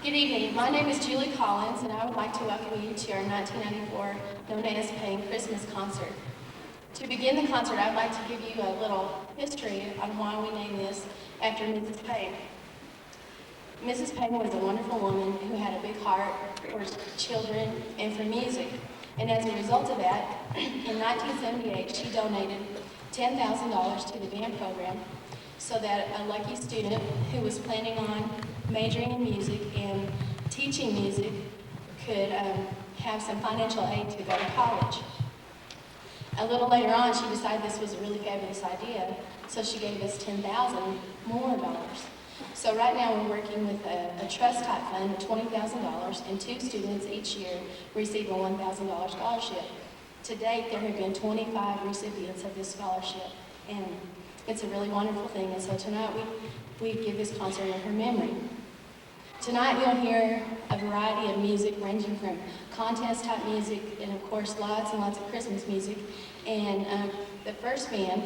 Good evening. My name is Julie Collins, and I would like to welcome you to our 1994 Known as Payne Christmas concert. To begin the concert, I'd like to give you a little history on why we named this after Mrs. Payne. Mrs. Payne was a wonderful woman who had a big heart for children and for music. And as a result of that, in 1978, she donated $10,000 to the band program so that a lucky student who was planning on majoring in music and teaching music could have some financial aid to go to college. A little later on, she decided this was a really fabulous idea, so she gave us $10,000 more dollars. So right now we're working with a trust type fund of $20,000, and 2 students each year receive a $1,000 scholarship. To date, there have been 25 recipients of this scholarship, and it's a really wonderful thing. And so tonight we give this concert in her memory. Tonight you'll hear a variety of music ranging from contest type music and of course lots and lots of Christmas music. And the first band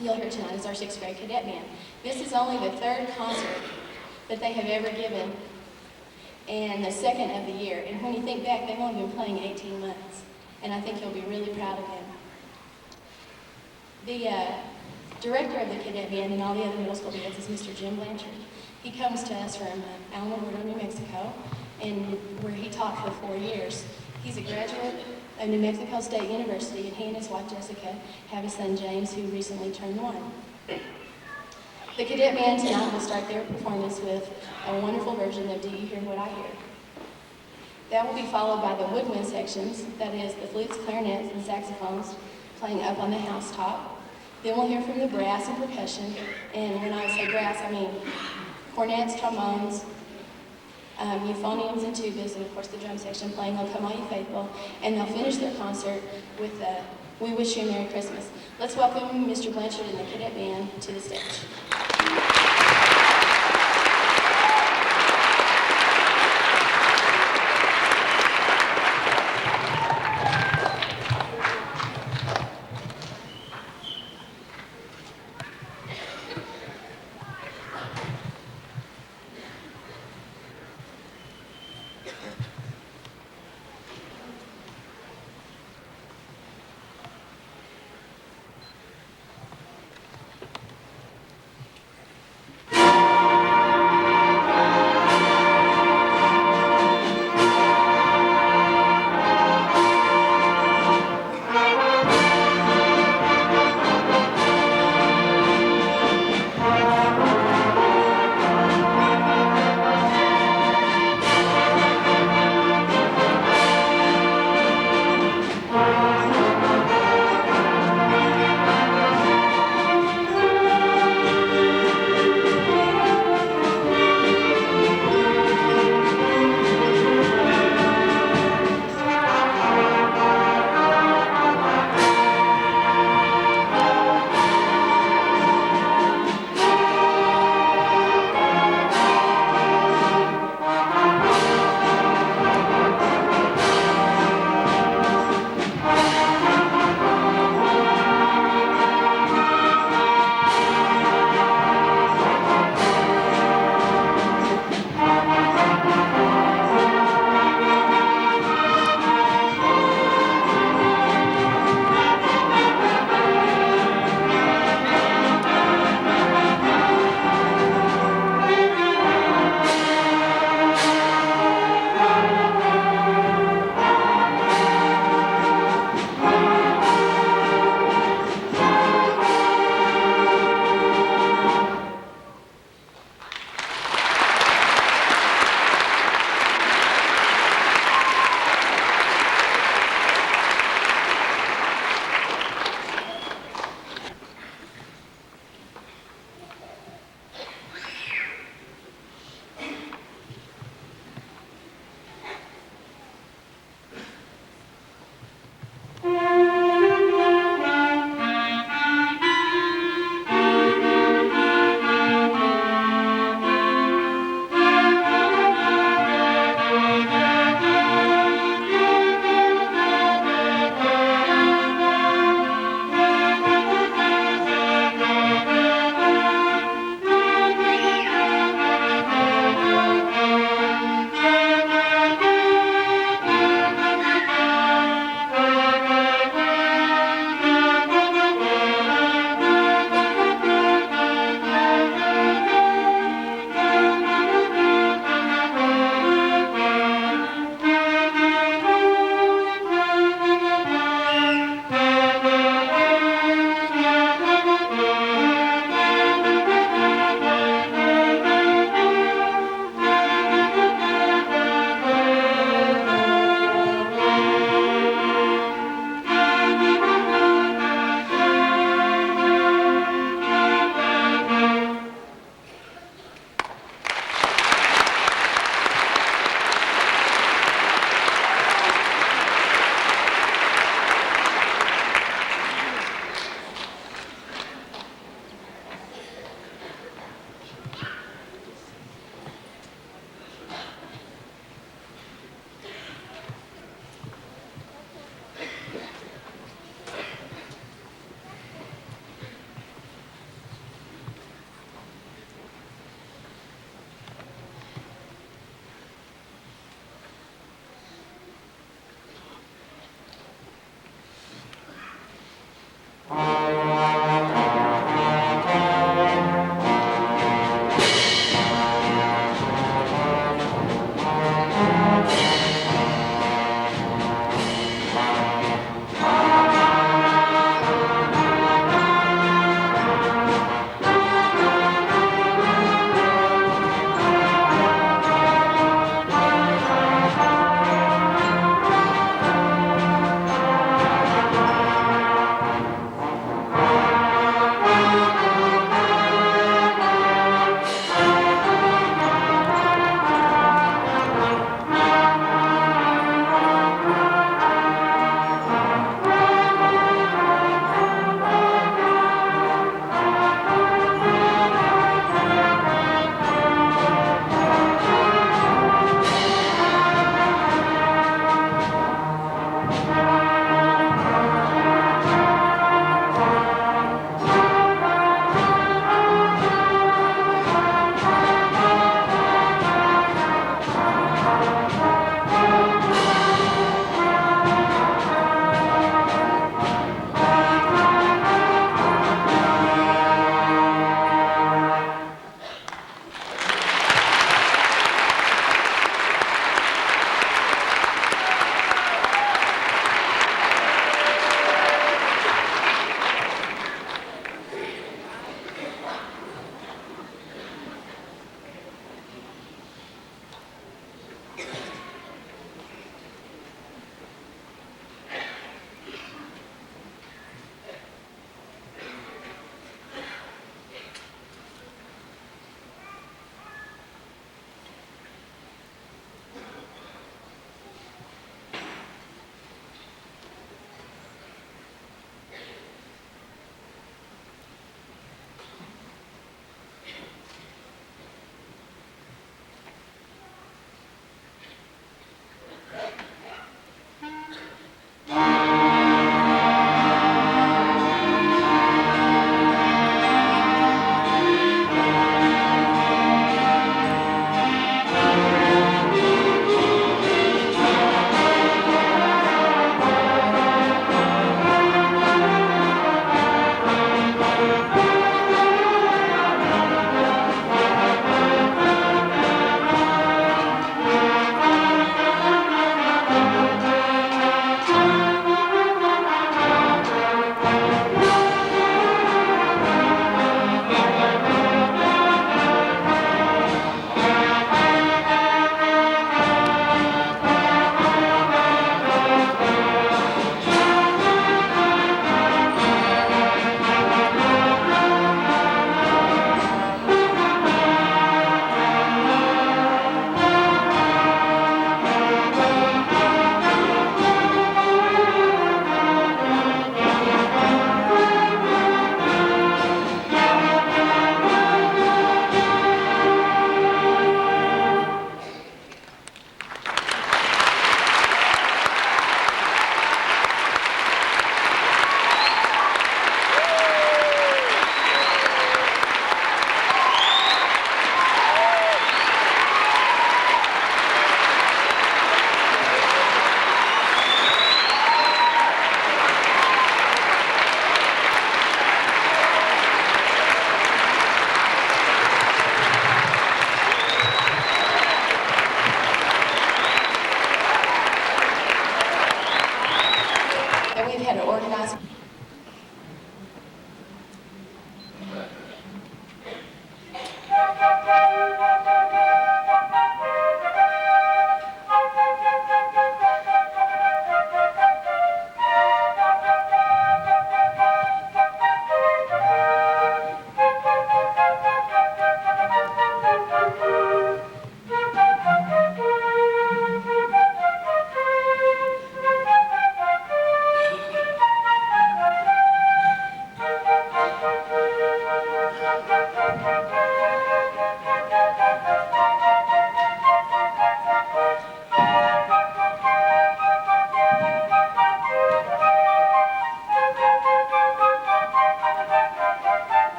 you'll hear tonight is our 6th grade cadet band. This is only the 3rd concert that they have ever given and the 2nd of the year. And when you think back, they've only been playing 18 months. And I think you'll be really proud of them. The director of the cadet band and all the other middle school bands is Mr. Jim Blanchard. He comes to us from Alamogordo, New Mexico, and where he taught for 4 years. He's a graduate of New Mexico State University, and he and his wife Jessica have a son James who recently turned 1. The cadet band tonight will start their performance with a wonderful version of Do You Hear What I Hear? That will be followed by the woodwind sections, that is the flutes, clarinets, and saxophones playing up on the housetop. Then we'll hear from the brass and percussion, and when I say brass, I mean cornets, trombones, euphoniums, and tubas, and of course the drum section playing "Oh Come All You Faithful," and they'll finish their concert with "We Wish You a Merry Christmas." Let's welcome Mr. Blanchard and the cadet band to the stage.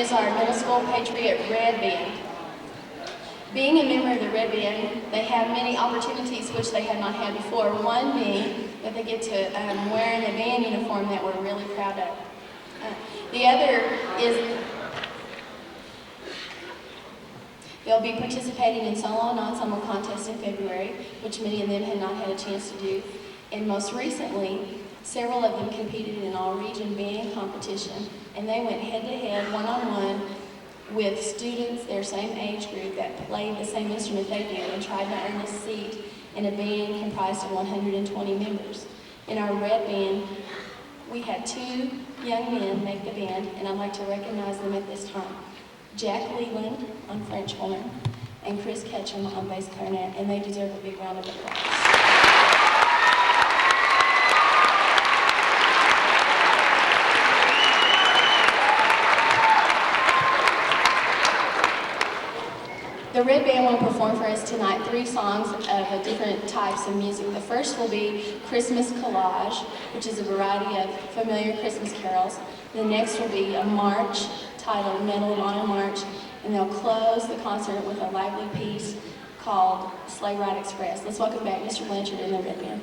is our middle school Patriot Red Band. Being a member of the Red Band, they have many opportunities which they had not had before. One being that they get to wear the band uniform that we're really proud of. The other is they'll be participating in solo and ensemble contests in February, which many of them had not had a chance to do. And most recently, several of them competed in all-region band competition, and they went head-to-head, one-on-one, with students their same age group that played the same instrument they do and tried to earn a seat in a band comprised of 120 members. In our Red Band, we had 2 young men make the band, and I'd like to recognize them at this time. Jack Leland on French horn and Chris Ketchum on bass clarinet, and they deserve a big round of applause. The Red Band will perform for us tonight 3 songs of different types of music. The first will be Christmas Collage, which is a variety of familiar Christmas carols. The next will be a march titled Medal of Honor March, and they'll close the concert with a lively piece called Sleigh Ride Express. Let's welcome back Mr. Blanchard and the Red Band.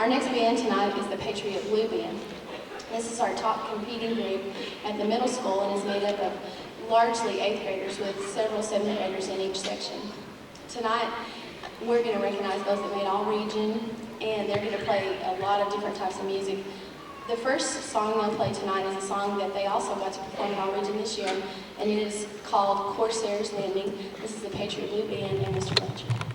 next band tonight is the Patriot Blue Band. This is our top competing group at the middle school and is made up of largely 8th graders with several 7th graders in each section. Tonight, we're going to recognize those that made all region, and they're going to play a lot of different types of music. The first song they'll play tonight is a song that they also got to perform at all region this year, and it is called Corsair's Landing. This is the Patriot Blue Band and Mr. Fletcher.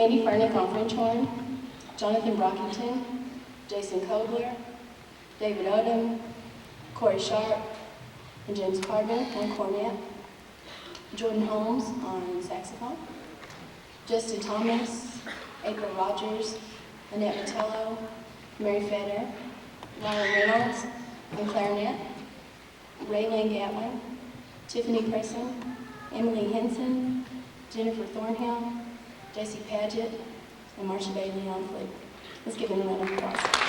Andy Furnick on French horn, Jonathan Brockington, Jason Kobler, David Odom, Corey Sharp, and James Carter on cornet, Jordan Holmes on saxophone, Justin Thomas, April Rogers, Annette Vitello, Mary Feder, Ryan Reynolds on clarinet, Raylan Gatlin, Tiffany Presson, Emily Henson, Jennifer Thornhill, J.C. Paget, and Marcia Bailey on flute. Let's give them a round of applause.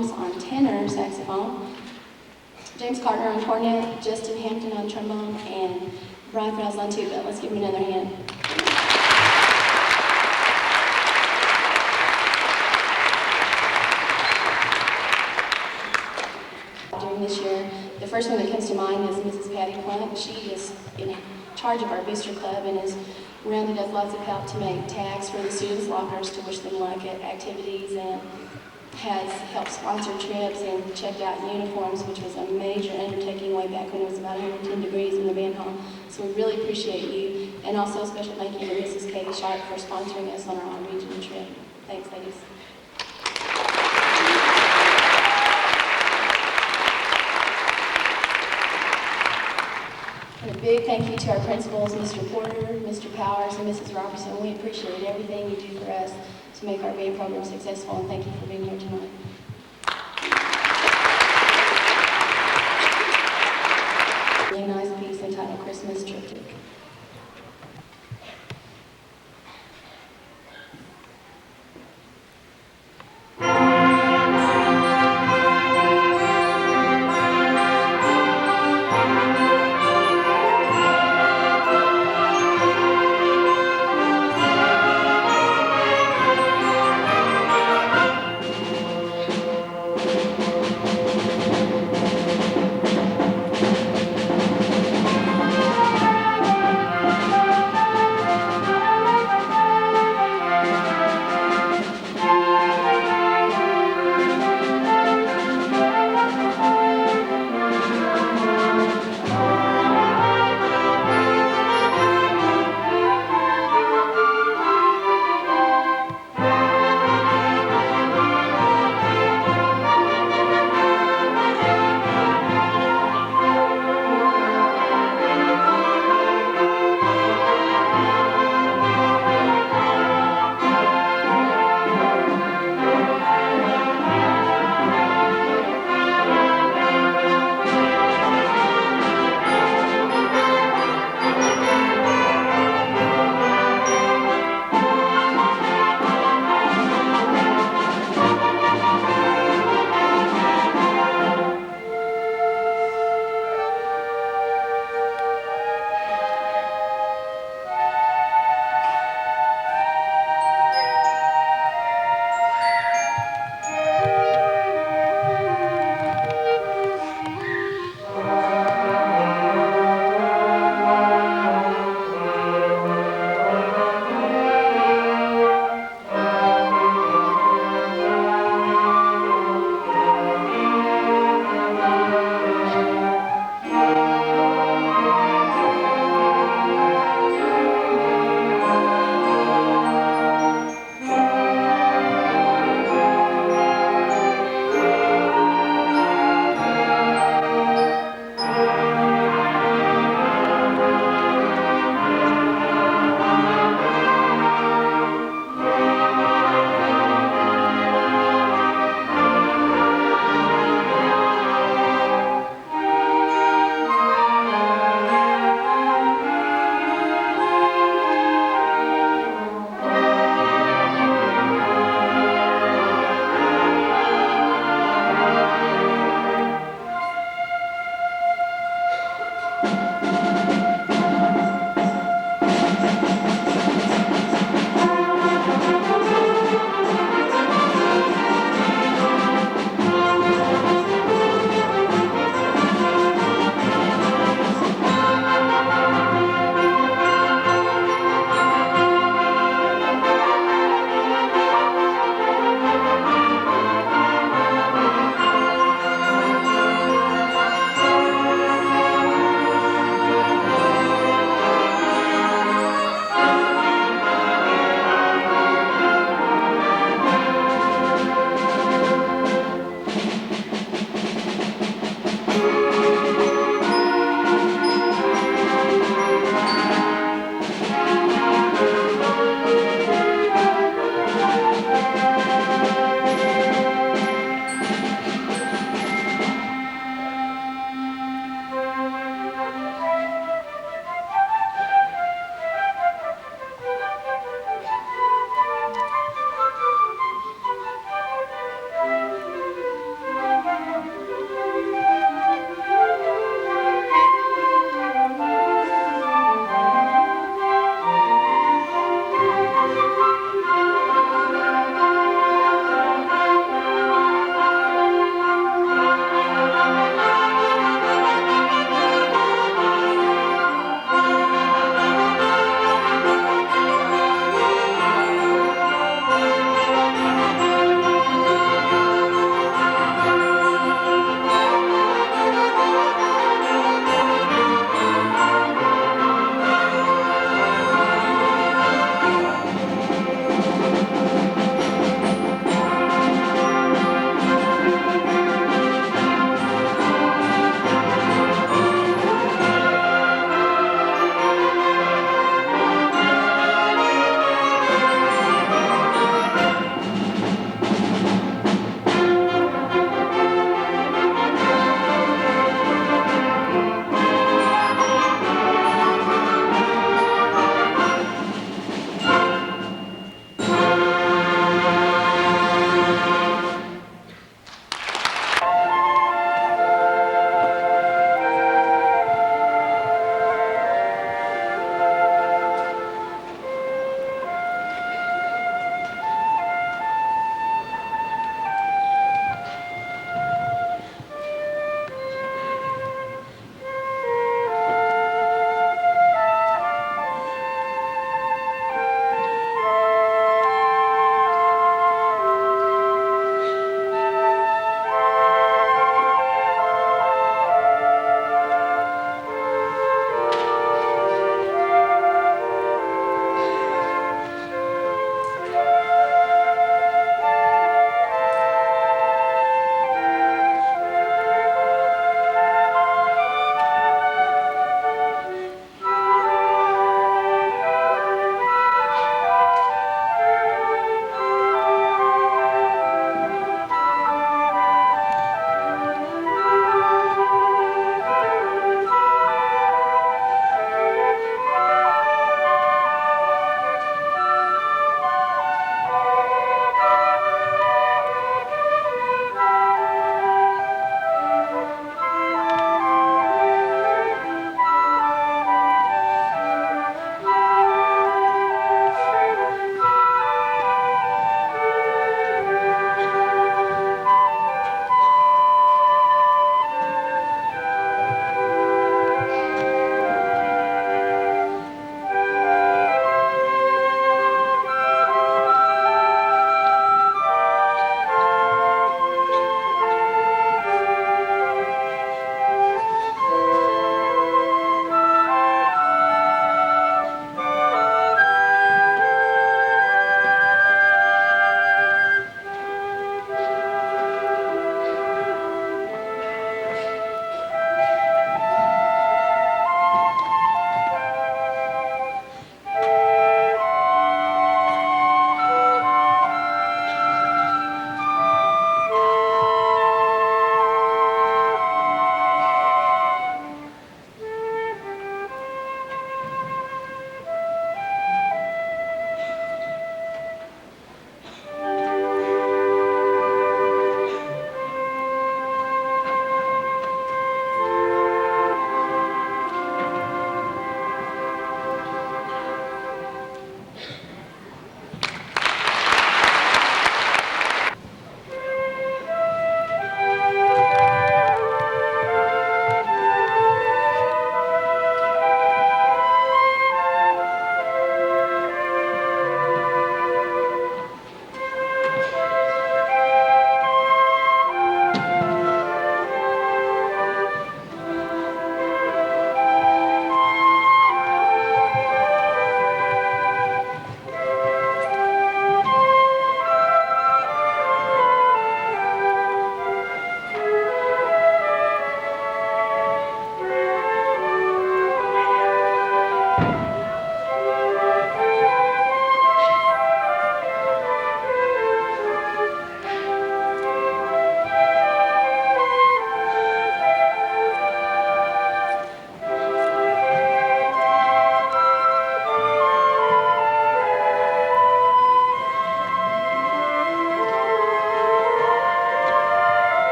Holmes on tenor saxophone, James Carter on cornet, Justin Hampton on trombone, and Brian Fowles on tuba. Let's give him another hand. During this year, the first one that comes to mind is Mrs. Patty Plunk. She is in charge of our booster club and has rounded up lots of help to make tags for the students' lockers to wish them luck at activities, and has helped sponsor trips and checked out uniforms, which was a major undertaking way back when it was about 110 degrees in the band hall. So we really appreciate you. And also a special thank you to Mrs. Katie Sharp for sponsoring us on our all-region trip. Thanks, ladies. And a big thank you to our principals, Mr. Porter, Mr. Powers, and Mrs. Robertson. We appreciate everything you do for us to make our band program successful, and thank you for being here tonight. Really nice piece entitled Christmas Triptych.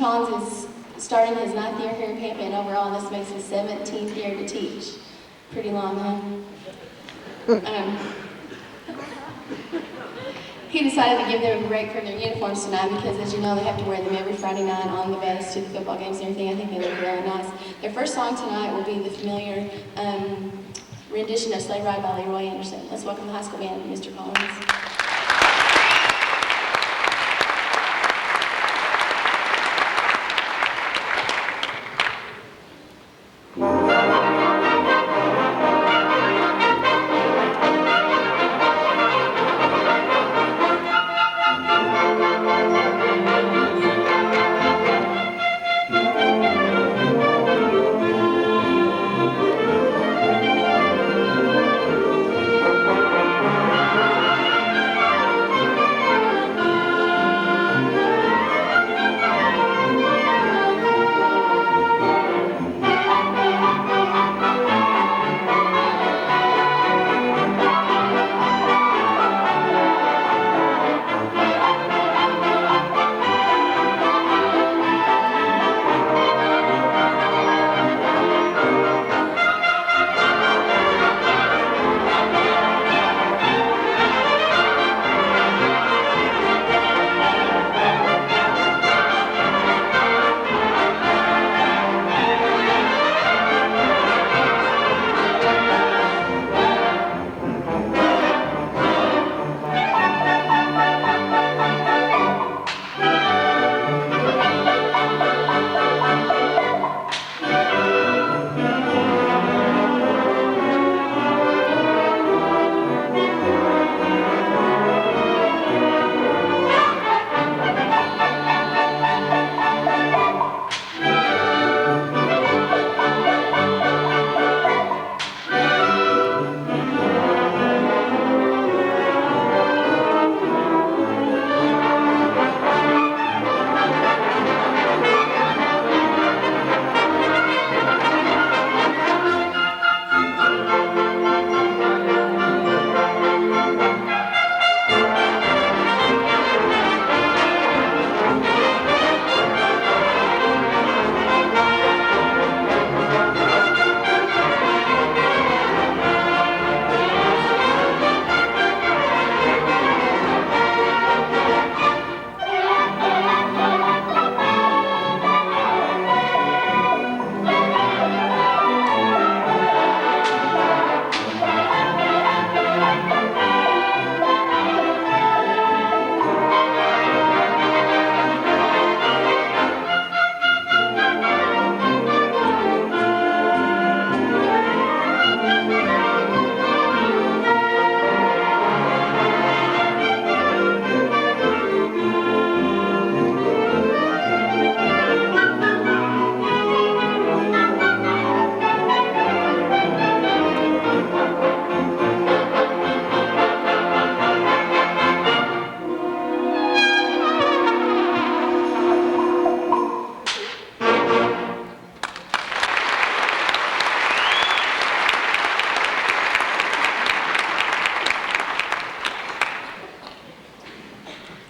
Collins is starting his 9th year here in Pampa, and overall this makes his 17th year to teach. Pretty long, huh? He decided to give them a break from their uniforms tonight because, as you know, they have to wear them every Friday night on the bus to the football games and everything. I think they look really nice. Their first song tonight will be the familiar rendition of Sleigh Ride by Leroy Anderson. Let's welcome the high school band, Mr. Collins.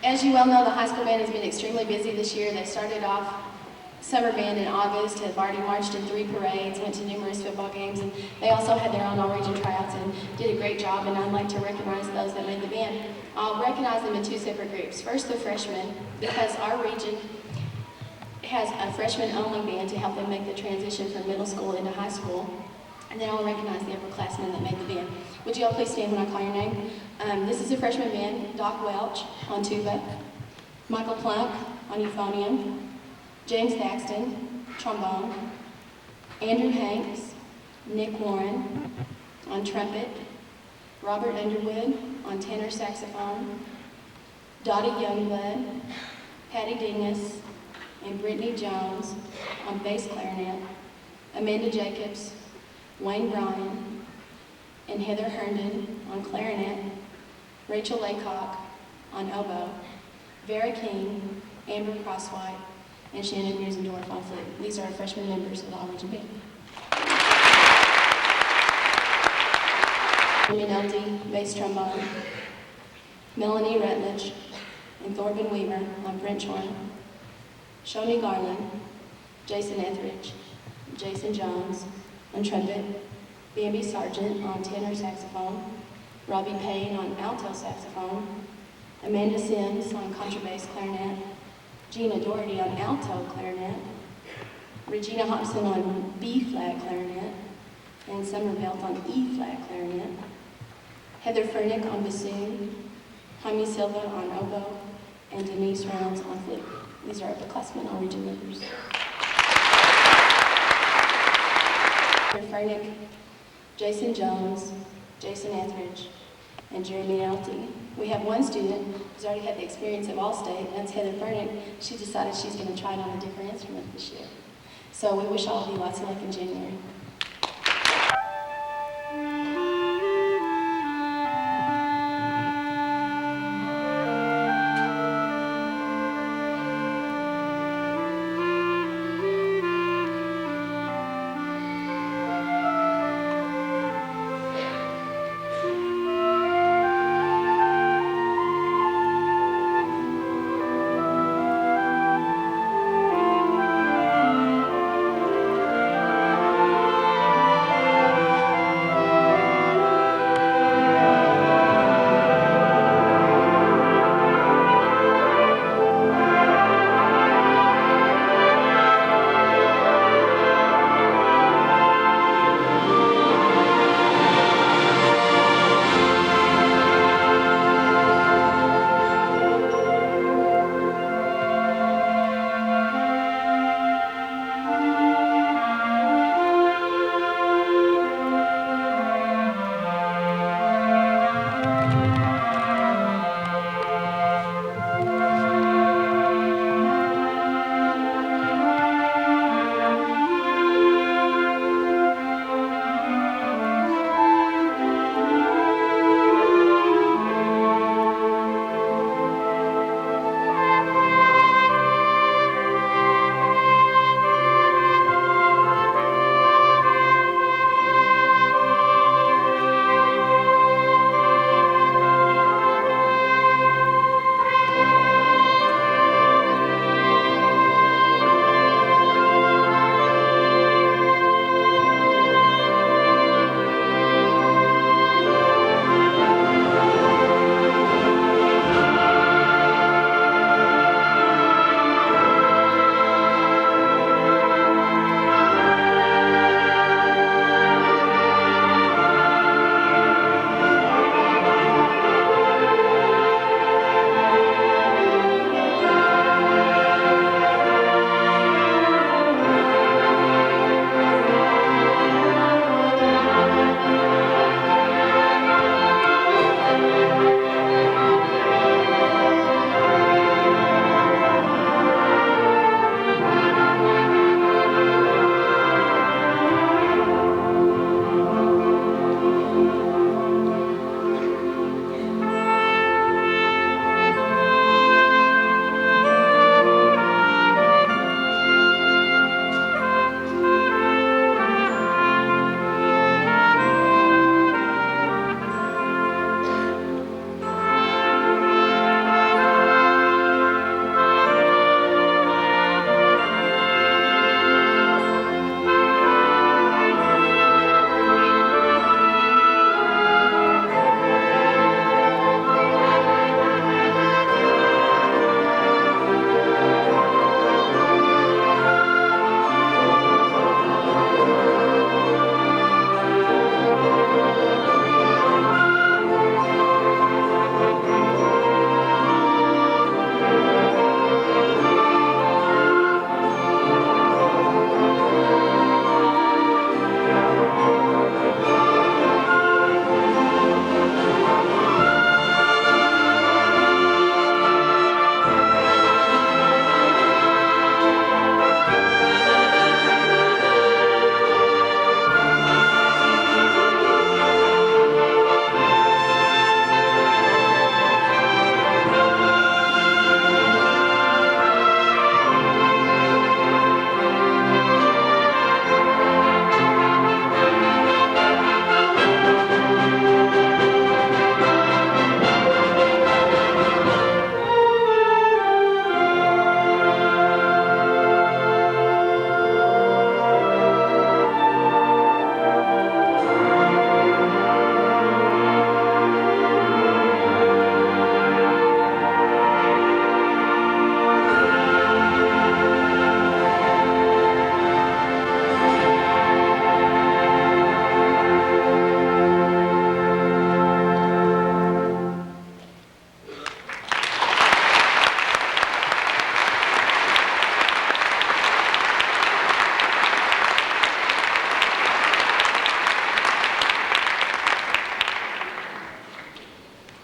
As you well know, the high school band has been extremely busy this year. They started off summer band in August, have already marched in 3 parades, went to numerous football games, and they also had their own all-region tryouts and did a great job, and I'd like to recognize those that made the band. I'll recognize them in 2 separate groups. First, the freshmen, because our region has a freshman-only band to help them make the transition from middle school into high school. And then I'll recognize the upperclassmen that made the band. Would you all please stand when I call your name? This is a freshman band: Doc Welch on tuba, Michael Plunk on euphonium, James Thaxton, trombone, Andrew Hanks, Nick Warren on trumpet, Robert Underwood on tenor saxophone, Dottie Youngblood, Patty Dingus, and Brittany Jones on bass clarinet, Amanda Jacobs, Wayne Bryan, and Heather Herndon on clarinet, Rachel Laycock on oboe, Vera King, Amber Crosswhite, and Shannon Riesendorf on flute. These are our freshman members of the all-region band. Jimmy Nolte, bass trombone, Melanie Rutledge, and Thorben Weaver on French horn, Shoni Garland, Jason Etheridge, Jason Jones on trumpet, Bambi Sargent on tenor saxophone, Robbie Payne on alto saxophone, Amanda Sims on contrabass clarinet, Gina Doherty on alto clarinet, Regina Hobson on B-flat clarinet, and Summer Belt on E-flat clarinet, Heather Furnick on bassoon, Jaime Silva on oboe, and Denise Rounds on flute. These are upperclassmen on region members. Heather Furnick, Jason Jones, Jason Etheridge, and Jeremy Alty. We have one student who's already had the experience of All-State, and that's Heather Furnick. She decided she's going to try it on a different instrument this year. So we wish all of you lots of luck in January.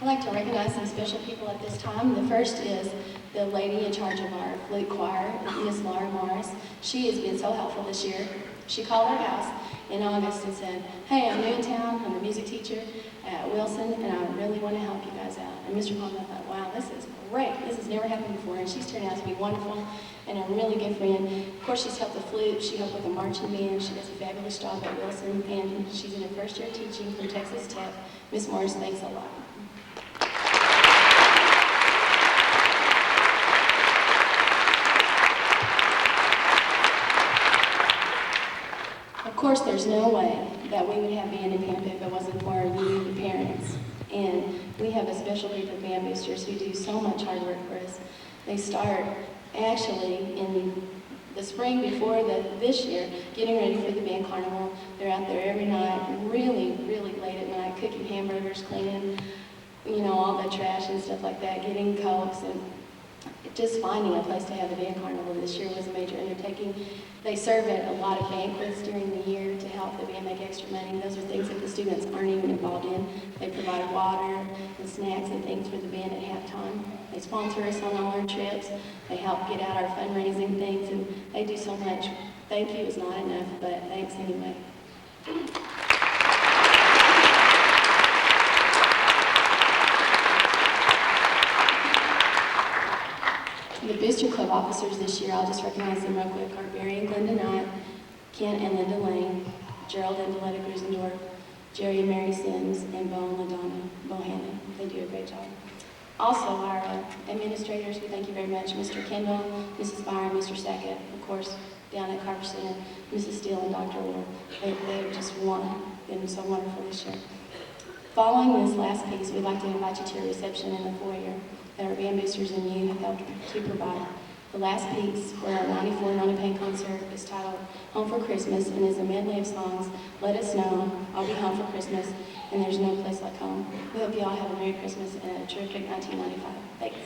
I'd like to recognize some special people at this time. The first is the lady in charge of our flute choir, Miss Laura Morris. She has been so helpful this year. She called our house in August and said, "Hey, I'm new in town. I'm a music teacher at Wilson, and I really want to help you guys out." And Mr. Pampa thought, "Wow, this is great. This has never happened before." And she's turned out to be wonderful and a really good friend. Of course, she's helped the flute. She helped with the marching band. She does a fabulous job at Wilson, and she's in her first year of teaching from Texas Tech. Miss Morris, thanks a lot. Of course, there's no way that we would have band in Pampa if it wasn't for you, the parents. And we have a special group of band boosters who do so much hard work for us. They start actually in the spring before this year, getting ready for the band carnival. They're out there every night, really, really late at night, cooking hamburgers, cleaning, all the trash and stuff like that, getting cokes, and just finding a place to have a band carnival this year was a major undertaking. They serve at a lot of banquets during the year to help the band make extra money. Those are things that the students aren't even involved in. They provide water and snacks and things for the band at halftime. They sponsor us on all our trips. They help get out our fundraising things, and they do so much. Thank you is not enough, but thanks anyway. The Booster Club officers this year, I'll just recognize them real quick, are Barry and Glenda Knight, Kent and Linda Lane, Gerald and Deletta Grusendorf, Jerry and Mary Sims, and Bo and LaDonna Bohannon. They do a great job. Also, our administrators, we thank you very much, Mr. Kendall, Mrs. Byron, Mr. Sackett, of course, down at Carver Center, Mrs. Steele and Dr. Ward. They've just been so wonderful this year. Following this last piece, we'd like to invite you to a reception in the foyer that our band boosters and you have helped to provide. The last piece for our 94 Nona Payne concert is titled Home for Christmas and is a medley of songs, Let Us Know, I'll Be Home for Christmas, and There's No Place Like Home. We hope you all have a Merry Christmas and a terrific 1995. Thanks.